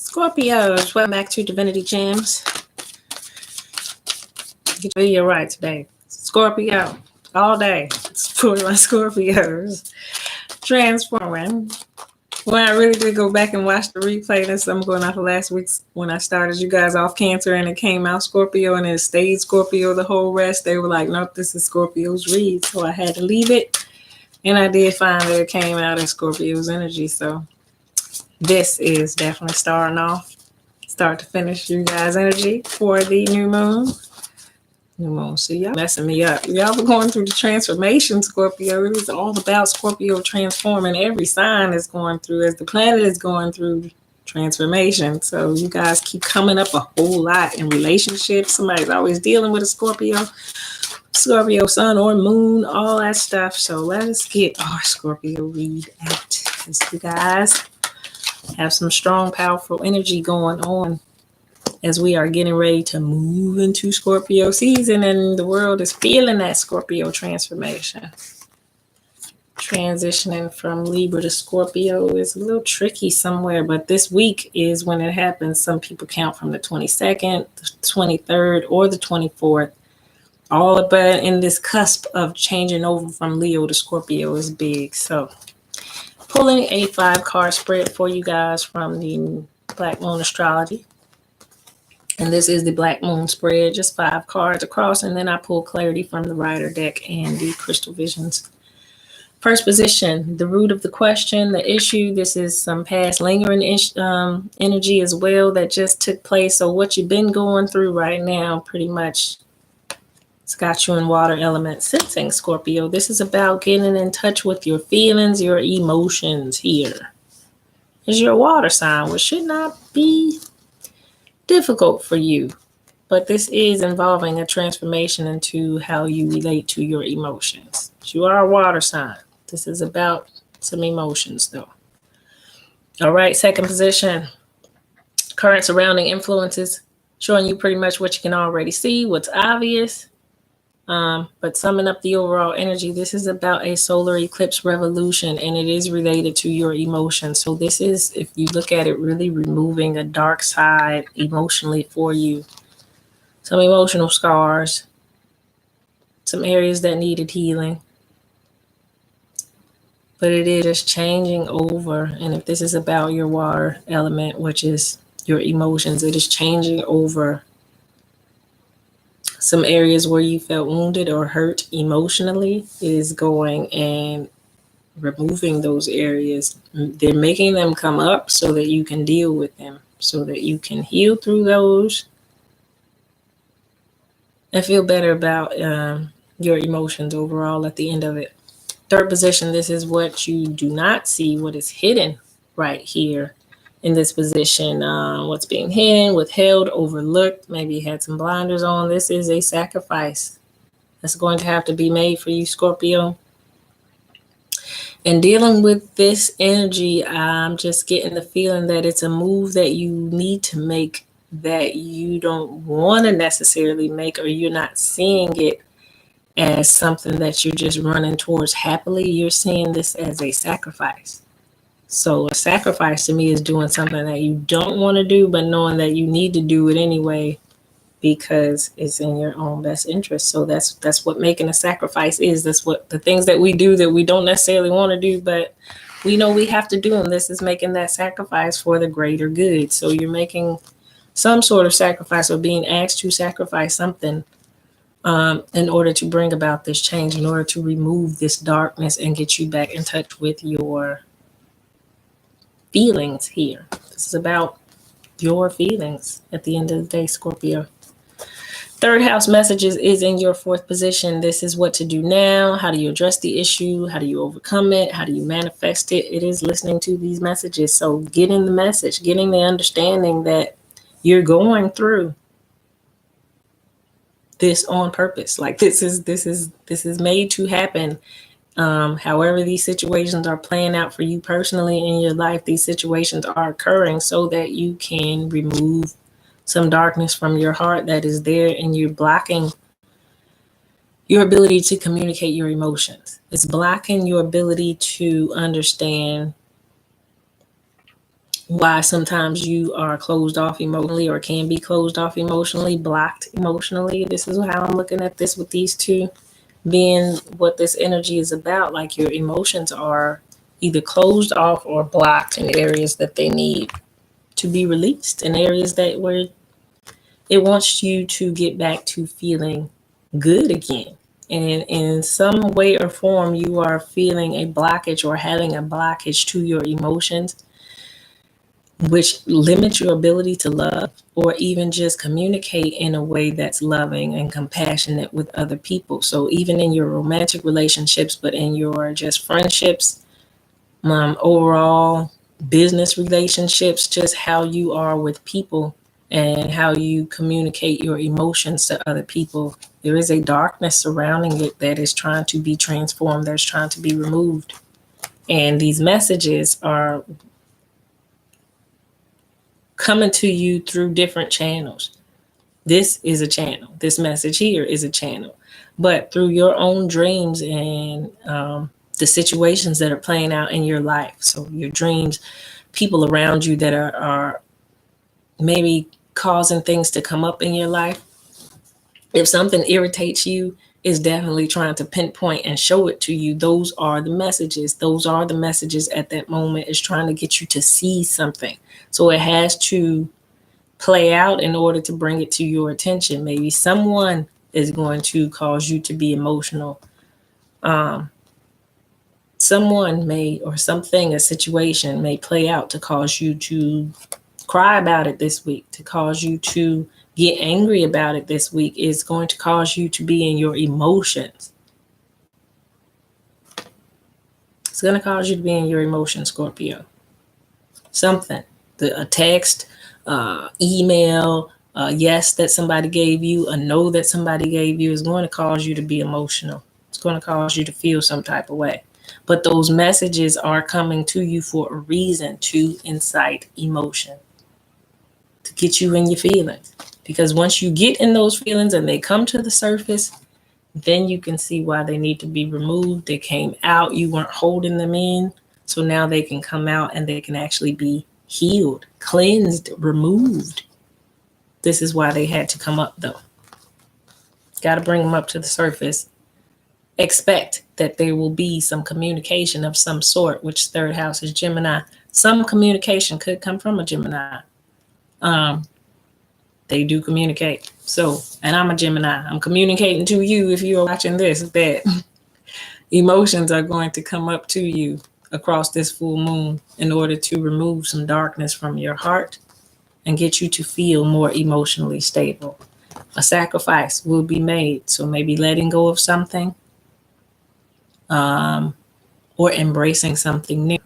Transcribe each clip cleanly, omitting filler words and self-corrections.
Scorpios, welcome back to Divinity Gems. Get your video right today. Scorpio, all day. It's for my Scorpios. Transforming. When I really did go back and watch the replay, this I'm going off of last week's when I started you guys off Cancer and it came out Scorpio and it stayed Scorpio the whole rest. They were like, nope, this is Scorpio's read. So I had to leave it. And I did find that it came out as Scorpio's energy. So this is definitely starting off, start to finish you guys' energy for the new moon. New moon. So y'all messing me up. Y'all were going through the transformation, Scorpio. It is all about Scorpio transforming. Every sign is going through as the planet is going through transformation. So you guys keep coming up a whole lot in relationships. Somebody's always dealing with a Scorpio sun or moon, all that stuff. So let us get our Scorpio read out. Because you guys have some strong, powerful energy going on as we are getting ready to move into Scorpio season, and the world is feeling that Scorpio transformation. Transitioning from Libra to Scorpio is a little tricky somewhere, but this week is when it happens. Some people count from the 22nd, the 23rd, or the 24th. All about in this cusp of changing over from Leo to Scorpio is big. So pulling a 5-card spread for you guys from the Black Moon Astrology. And this is the Black Moon spread, just 5 cards across. And then I pull clarity from the Rider deck and the Crystal Visions. First position, the root of the question, the issue. This is some past lingering energy as well that just took place. So what you've been going through right now, pretty much, it's got you in water element sensing, Scorpio. This is about getting in touch with your feelings, your emotions here. Is your water sign, which should not be difficult for you, but this is involving a transformation into how you relate to your emotions. You are a water sign. This is about some emotions though. All right, second position, current surrounding influences, showing you pretty much what you can already see, what's obvious. But summing up the overall energy, this is about a solar eclipse revolution, and it is related to your emotions. So this is, if you look at it, really removing a dark side emotionally for you. Some emotional scars, some areas that needed healing. But it is just changing over. And if this is about your water element, which is your emotions, it is changing over some areas where you felt wounded or hurt emotionally. Is going and removing those areas. They're making them come up so that you can deal with them, so that you can heal through those and feel better about your emotions overall at the end of it. Third position, this is what you do not see, what is hidden right here. In this position, what's being hidden, withheld, overlooked, maybe you had some blinders on. This is a sacrifice that's going to have to be made for you, Scorpio. And dealing with this energy, I'm just getting the feeling that it's a move that you need to make that you don't want to necessarily make, or you're not seeing it as something that you're just running towards happily. You're seeing this as a sacrifice. So a sacrifice to me is doing something that you don't want to do, but knowing that you need to do it anyway because it's in your own best interest. So that's what making a sacrifice is. That's what the things that we do that we don't necessarily want to do, but we know we have to do them. This is making that sacrifice for the greater good. So you're making some sort of sacrifice or being asked to sacrifice something in order to bring about this change, in order to remove this darkness and get you back in touch with your feelings here. This is about your feelings at the end of the day, Scorpio. Third house messages is in your fourth position. This is what to do now. How do you address the issue? How do you overcome it? How do you manifest it? It is listening to these messages. So getting the message, getting the understanding that you're going through this on purpose. Like this is made to happen. However these situations are playing out for you personally in your life, these situations are occurring so that you can remove some darkness from your heart that is there, and you're blocking your ability to communicate your emotions. It's blocking your ability to understand why sometimes you are closed off emotionally or can be closed off emotionally, blocked emotionally. This is how I'm looking at this with these two being what this energy is about. Like your emotions are either closed off or blocked in areas that they need to be released, in areas that where it wants you to get back to feeling good again. And in some way or form, you are feeling a blockage or having a blockage to your emotions, which limits your ability to love or even just communicate in a way that's loving and compassionate with other people. So even in your romantic relationships, but in your just friendships, overall business relationships, just how you are with people and how you communicate your emotions to other people. There is a darkness surrounding it that is trying to be transformed, that's trying to be removed. And these messages are coming to you through different channels. This is a channel. This message here is a channel. But through your own dreams and the situations that are playing out in your life. So your dreams, people around you that are maybe causing things to come up in your life. If something irritates you, is definitely trying to pinpoint and show it to you. Those are the messages. Those are the messages at that moment. Is trying to get you to see something. So it has to play out in order to bring it to your attention. Maybe someone is going to cause you to be emotional. Someone may, or something, a situation may play out to cause you to cry about it this week, to cause you to get angry about it this week. Is going to cause you to be in your emotions. It's going to cause you to be in your emotions, Scorpio. Something, a text, email, yes that somebody gave you, a no that somebody gave you is going to cause you to be emotional. It's going to cause you to feel some type of way. But those messages are coming to you for a reason, to incite emotion, to get you in your feelings. Because once you get in those feelings and they come to the surface, then you can see why they need to be removed. They came out, you weren't holding them in. So now they can come out and they can actually be healed, cleansed, removed. This is why they had to come up, though. Got to bring them up to the surface. Expect that there will be some communication of some sort, which third house is Gemini. Some communication could come from a Gemini. They do communicate. So, and I'm a Gemini. I'm communicating to you if you're watching this, that emotions are going to come up to you across this full moon in order to remove some darkness from your heart and get you to feel more emotionally stable. A sacrifice will be made. So maybe letting go of something, or embracing something new.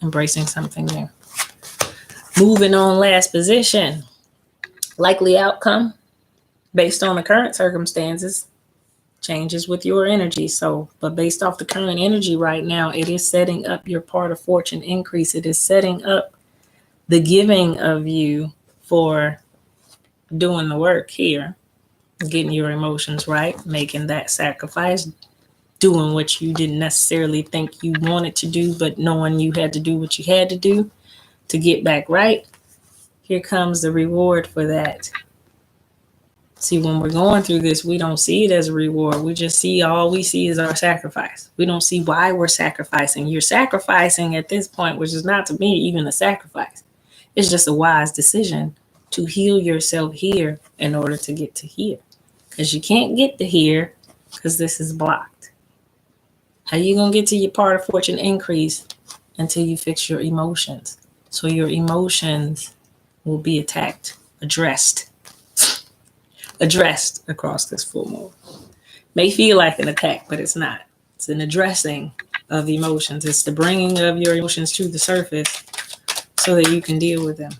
Embracing something new. Moving on, last position. Likely outcome based on the current circumstances changes with your energy. So, but based off the current energy right now, it is setting up your part of fortune increase. It is setting up the giving of you for doing the work here, getting your emotions right, making that sacrifice, doing what you didn't necessarily think you wanted to do, but knowing you had to do what you had to do to get back right. Here comes the reward for that. See, when we're going through this, we don't see it as a reward. We just see, all we see is our sacrifice. We don't see why we're sacrificing. You're sacrificing at this point, which is not to me even a sacrifice. It's just a wise decision to heal yourself here in order to get to here. Because you can't get to here because this is blocked. How you going to get to your part of fortune increase until you fix your emotions? So your emotions will be attacked, addressed across this full moon. May feel like an attack, but it's not. It's an addressing of emotions. It's the bringing of your emotions to the surface so that you can deal with them.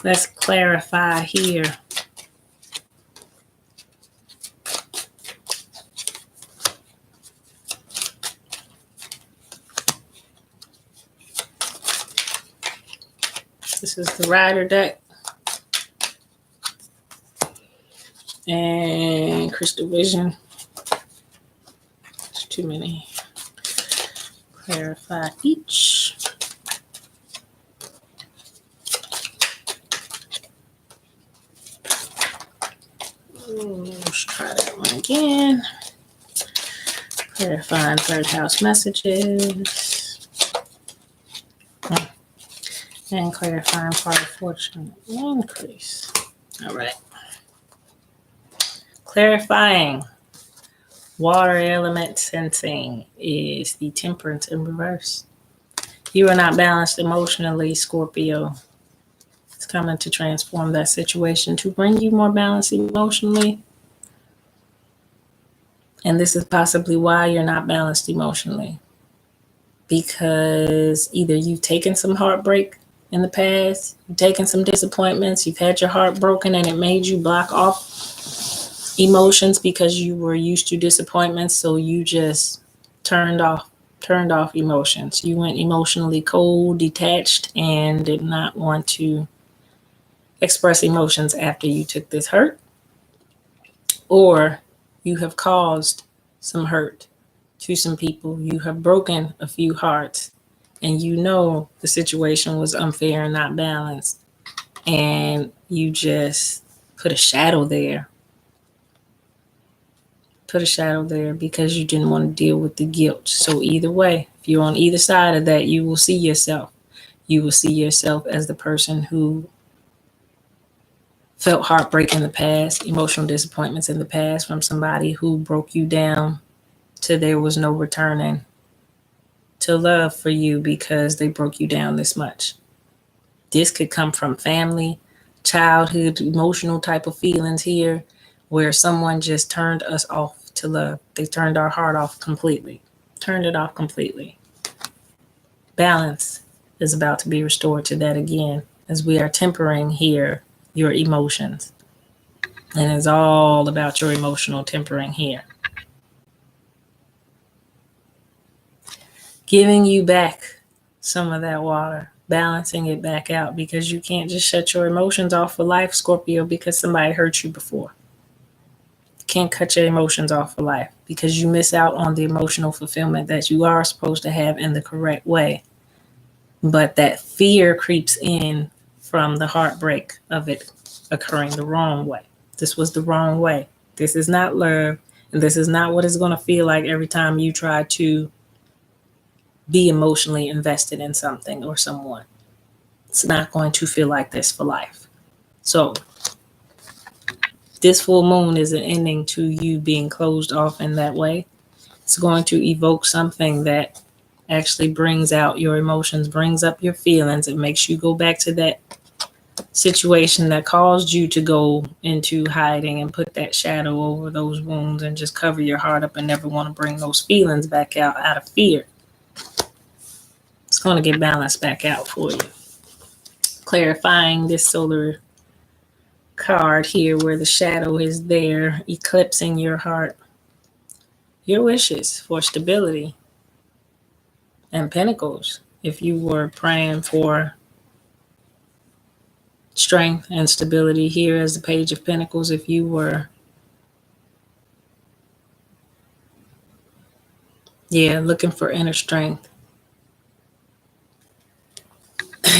Let's clarify here. This is the Rider deck. And Crystal Vision. There's too many. Clarify each. Let's try that one again. Clarifying third house messages. And clarifying part of fortune increase. All right. Clarifying water element sensing is the temperance in reverse. You are not balanced emotionally, Scorpio. It's coming to transform that situation to bring you more balance emotionally. And this is possibly why you're not balanced emotionally. Because either you've taken some heartbreak in the past, you've taken some disappointments, you've had your heart broken and it made you block off emotions because you were used to disappointments, so you just turned off emotions. You went emotionally cold, detached, and did not want to express emotions after you took this hurt. Or you have caused some hurt to some people. You have broken a few hearts, and you know the situation was unfair and not balanced, and you just put a shadow there. Because you didn't want to deal with the guilt. So either way, if you're on either side of that, you will see yourself. You will see yourself as the person who felt heartbreak in the past, emotional disappointments in the past from somebody who broke you down till there was no returning to love for you because they broke you down this much. This could come from family, childhood, emotional type of feelings here, where someone just turned us off to love. They turned our heart off completely. Turned it off completely. Balance is about to be restored to that again, as we are tempering here your emotions. And it's all about your emotional tempering here. Giving you back some of that water, balancing it back out, because you can't just shut your emotions off for life, Scorpio, because somebody hurt you before. Can't cut your emotions off for life because you miss out on the emotional fulfillment that you are supposed to have in the correct way. But that fear creeps in from the heartbreak of it occurring the wrong way. This was the wrong way. This is not love. And this is not what it's going to feel like every time you try to be emotionally invested in something or someone. It's not going to feel like this for life. So this full moon is an ending to you being closed off in that way. It's going to evoke something that actually brings out your emotions, brings up your feelings. It makes you go back to that situation that caused you to go into hiding and put that shadow over those wounds and just cover your heart up and never want to bring those feelings back out of fear. It's going to get balanced back out for you. Clarifying this solar card here where the shadow is there, eclipsing your heart, your wishes for stability and pentacles. If you were praying for strength and stability here as the Page of Pentacles, if you were looking for inner strength,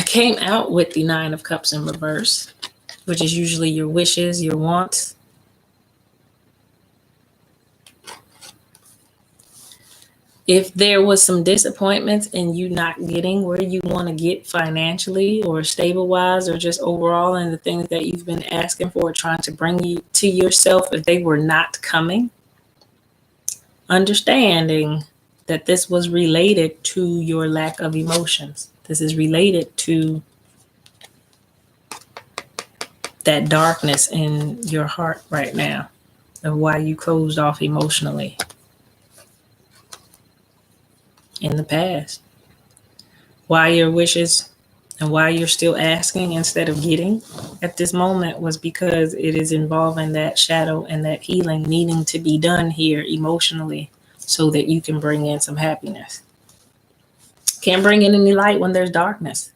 came out with the Nine of Cups in reverse, which is usually your wishes, your wants. If there was some disappointments in you not getting where you want to get financially or stable wise or just overall in the things that you've been asking for, trying to bring you to yourself, if they were not coming, understanding that this was related to your lack of emotions. This is related to that darkness in your heart right now of why you closed off emotionally in the past. Why your wishes and why you're still asking instead of getting at this moment was because it is involving that shadow and that healing needing to be done here emotionally so that you can bring in some happiness. Can't bring in any light when there's darkness.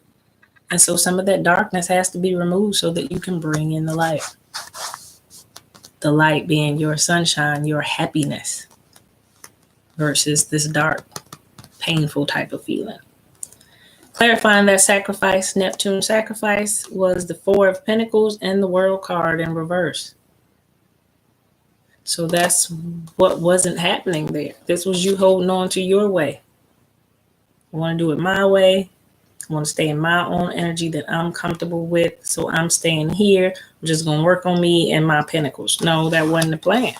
And so some of that darkness has to be removed so that you can bring in the light. The light being your sunshine, your happiness, versus this dark, painful type of feeling. Clarifying that sacrifice, Neptune sacrifice, was the Four of Pentacles and the World card in reverse. So that's what wasn't happening there. This was you holding on to your way. I want to do it my way. I want to stay in my own energy that I'm comfortable with. So I'm staying here. I'm just going to work on me and my pentacles. No, that wasn't the plan.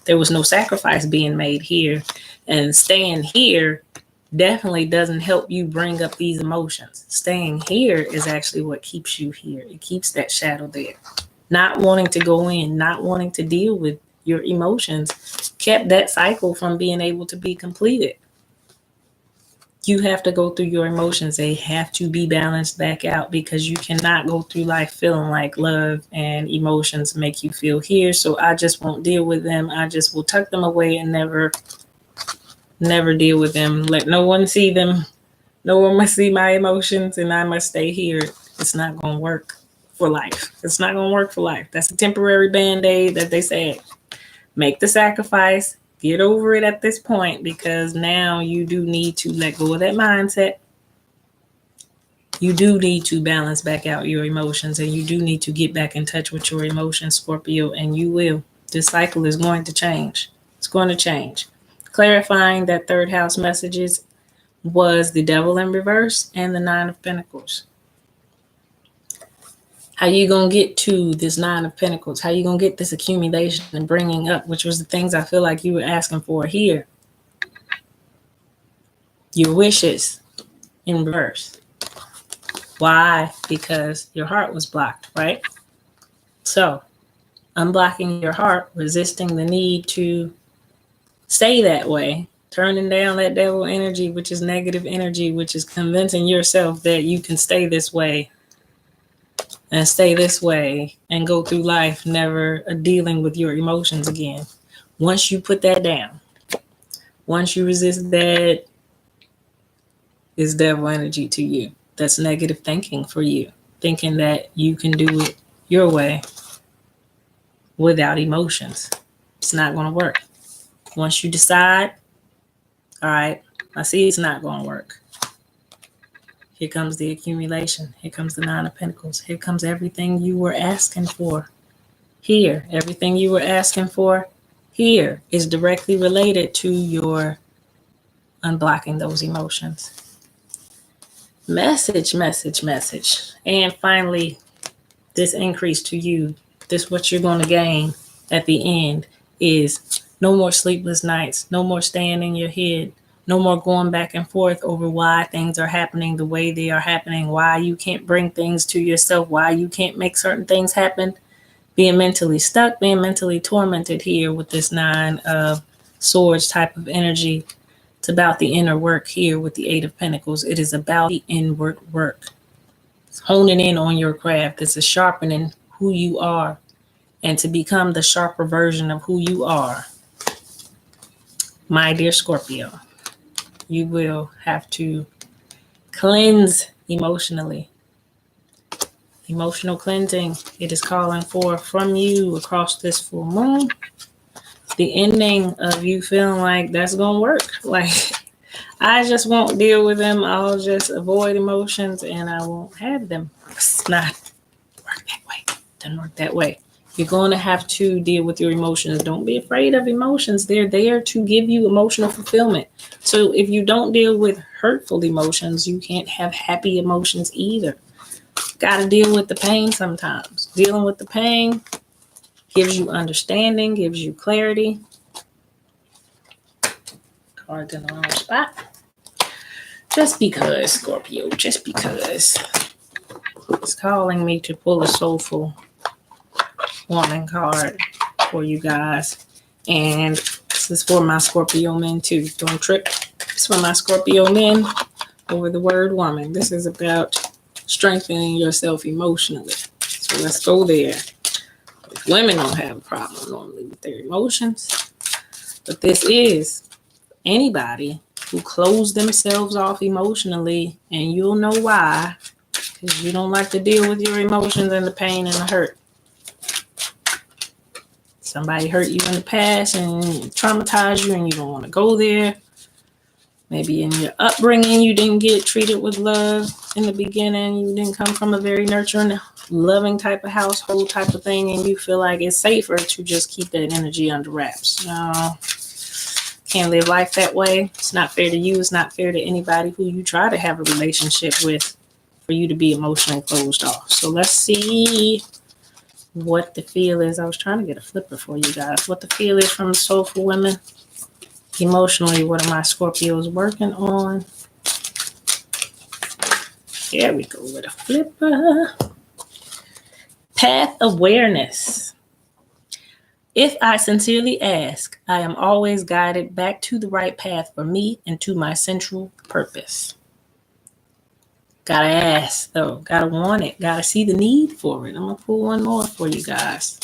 There was no sacrifice being made here. And staying here definitely doesn't help you bring up these emotions. Staying here is actually what keeps you here. It keeps that shadow there. Not wanting to go in, not wanting to deal with your emotions kept that cycle from being able to be completed. You have to go through your emotions. They have to be balanced back out, because you cannot go through life feeling like love and emotions make you feel here. So I just won't deal with them. I just will tuck them away and never deal with them. Let no one see them. No one must see my emotions, and I must stay here. It's not going to work for life. It's not going to work for life. That's a temporary band-aid that they said. Make the sacrifice. Get over it at this point, because now you do need to let go of that mindset. You do need to balance back out your emotions, and you do need to get back in touch with your emotions, Scorpio, and you will. This cycle is going to change. It's going to change. Clarifying that third house messages was the Devil in reverse and the Nine of Pentacles. How you going to get to this Nine of Pentacles? How you going to get this accumulation and bringing up, which was the things I feel like you were asking for here? Your wishes in reverse. Why? Because your heart was blocked, right? So, unblocking your heart, resisting the need to stay that way, turning down that devil energy, which is negative energy, which is convincing yourself that you can stay this way and stay this way and go through life never dealing with your emotions again. Once you put that down, once you resist that, is devil energy to you. That's negative thinking for you, thinking that you can do it your way without emotions. It's not going to work. Once you decide, all right, I see it's not going to work. Here comes the accumulation. Here comes the Nine of Pentacles. Here comes everything you were asking for. Here, everything you were asking for here is directly related to your unblocking those emotions. Message. And finally, this increase to you, this what you're going to gain at the end is no more sleepless nights, no more staying in your head, no more going back and forth over why things are happening the way they are happening, why you can't bring things to yourself, why you can't make certain things happen. Being mentally stuck, being mentally tormented here with this Nine of Swords type of energy. It's about the inner work here with the Eight of Pentacles. It is about the inward work. It's honing in on your craft. This is sharpening who you are, and to become the sharper version of who you are. My dear Scorpio, you will have to cleanse emotionally. Emotional cleansing, it is calling for from you across this full moon. The ending of you feeling like that's going to work. Like, I just won't deal with them. I'll just avoid emotions and I won't have them. It's not work that way. It doesn't work that way. You're going to have to deal with your emotions. Don't be afraid of emotions. They're there to give you emotional fulfillment. So if you don't deal with hurtful emotions, you can't have happy emotions either. Got to deal with the pain sometimes. Dealing with the pain gives you understanding, gives you clarity. Cards in the wrong spot. Just because, Scorpio, just because. It's calling me to pull a soulful woman card for you guys. And this is for my Scorpio men too. Don't trip. It's for my Scorpio men over the word woman. This is about strengthening yourself emotionally. So let's go there. Women don't have a problem normally with their emotions, but this is anybody who close themselves off emotionally, and you'll know why, because you don't like to deal with your emotions and the pain and the hurt. Somebody hurt you in the past and traumatized you, and you don't want to go there. Maybe in your upbringing, you didn't get treated with love in the beginning, you didn't come from a very nurturing, loving type of household type of thing, and you feel like it's safer to just keep that energy under wraps. No, can't live life that way. It's not fair to you. It's not fair to anybody who you try to have a relationship with for you to be emotionally closed off. So let's see what the feel is. I was trying to get a flipper for you guys. What the feel is from Soulful Women. Emotionally, what are my Scorpios working on? There we go with a flipper. Path awareness. If I sincerely ask, I am always guided back to the right path for me and to my central purpose. Gotta ask, though. Gotta want it. Gotta see the need for it. I'm gonna pull one more for you guys.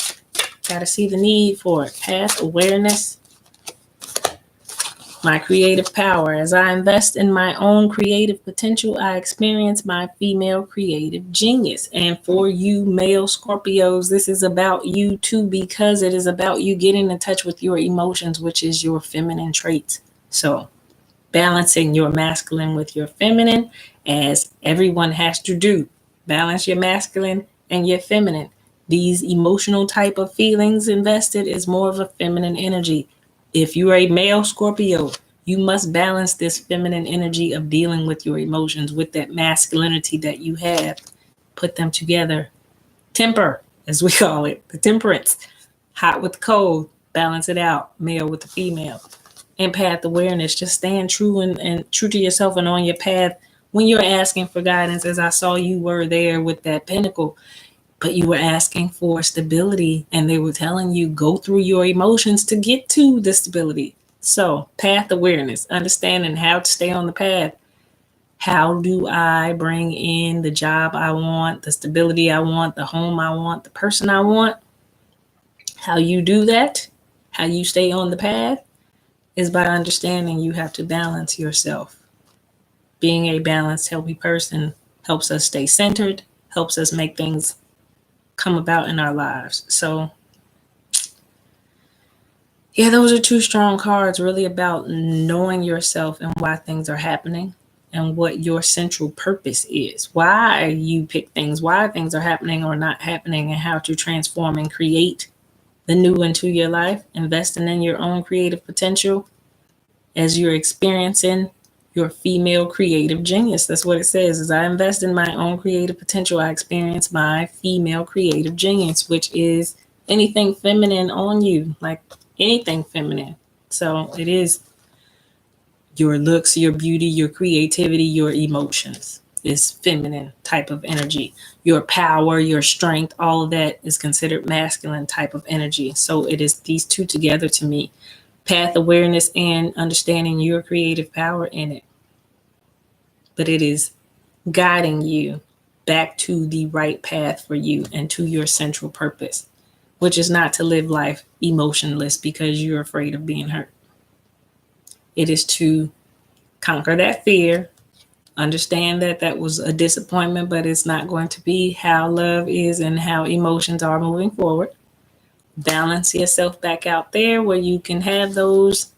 Gotta see the need for it. Path awareness. My creative power. As I invest in my own creative potential, I experience my female creative genius. And for you male Scorpios, this is about you too, because it is about you getting in touch with your emotions, which is your feminine traits. So balancing your masculine with your feminine, as everyone has to do. Balance your masculine and your feminine. These emotional type of feelings invested is more of a feminine energy. If you are a male Scorpio, you must balance this feminine energy of dealing with your emotions with that masculinity that you have. Put them together. Temper, as we call it, the temperance. Hot with the cold, balance it out. Male with the female. And path awareness, just staying true and true to yourself and on your path. When you're asking for guidance, as I saw you were there with that pentacle, but you were asking for stability, and they were telling you go through your emotions to get to the stability. So path awareness, understanding how to stay on the path. How do I bring in the job I want, the stability I want, the home I want, the person I want? How you do that, how you stay on the path, is by understanding you have to balance yourself. Being a balanced, healthy person helps us stay centered, helps us make things come about in our lives. So yeah, those are two strong cards, really about knowing yourself and why things are happening and what your central purpose is, why you pick things, why things are happening or not happening, and how to transform and create the new into your life, investing in your own creative potential as you're experiencing your female creative genius. That's what it says. As I invest in my own creative potential, I experience my female creative genius, which is anything feminine on you, like anything feminine. So it is your looks, your beauty, your creativity, your emotions is feminine type of energy. Your power, your strength, all of that is considered masculine type of energy. So it is these two together to me. Path awareness and understanding your creative power in it. But it is guiding you back to the right path for you and to your central purpose, which is not to live life emotionless because you're afraid of being hurt. It is to conquer that fear, understand that that was a disappointment, but it's not going to be how love is and how emotions are moving forward. Balance yourself back out there where you can have those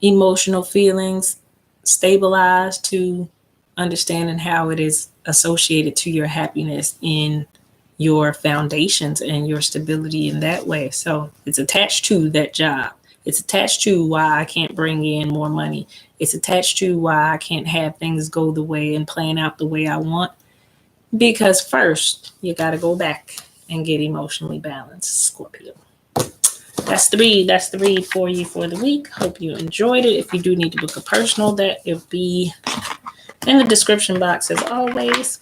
emotional feelings stabilized to understanding how it is associated to your happiness in your foundations and your stability in that way. So it's attached to that job. It's attached to why I can't bring in more money. It's attached to why I can't have things go the way and plan out the way I want. Because first, you got to go back and get emotionally balanced, Scorpio. That's the read. That's the read for you for the week. Hope you enjoyed it. If you do need to book a personal, that it'll be in the description box as always.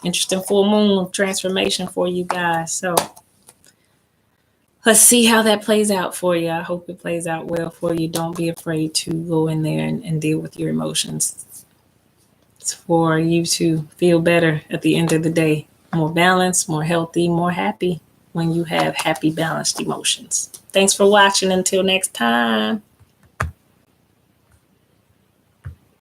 Interesting full moon transformation for you guys. So let's see how that plays out for you. I hope it plays out well for you. Don't be afraid to go in there and deal with your emotions. It's for you to feel better at the end of the day. More balanced, more healthy, more happy when you have happy, balanced emotions. Thanks for watching. Until next time.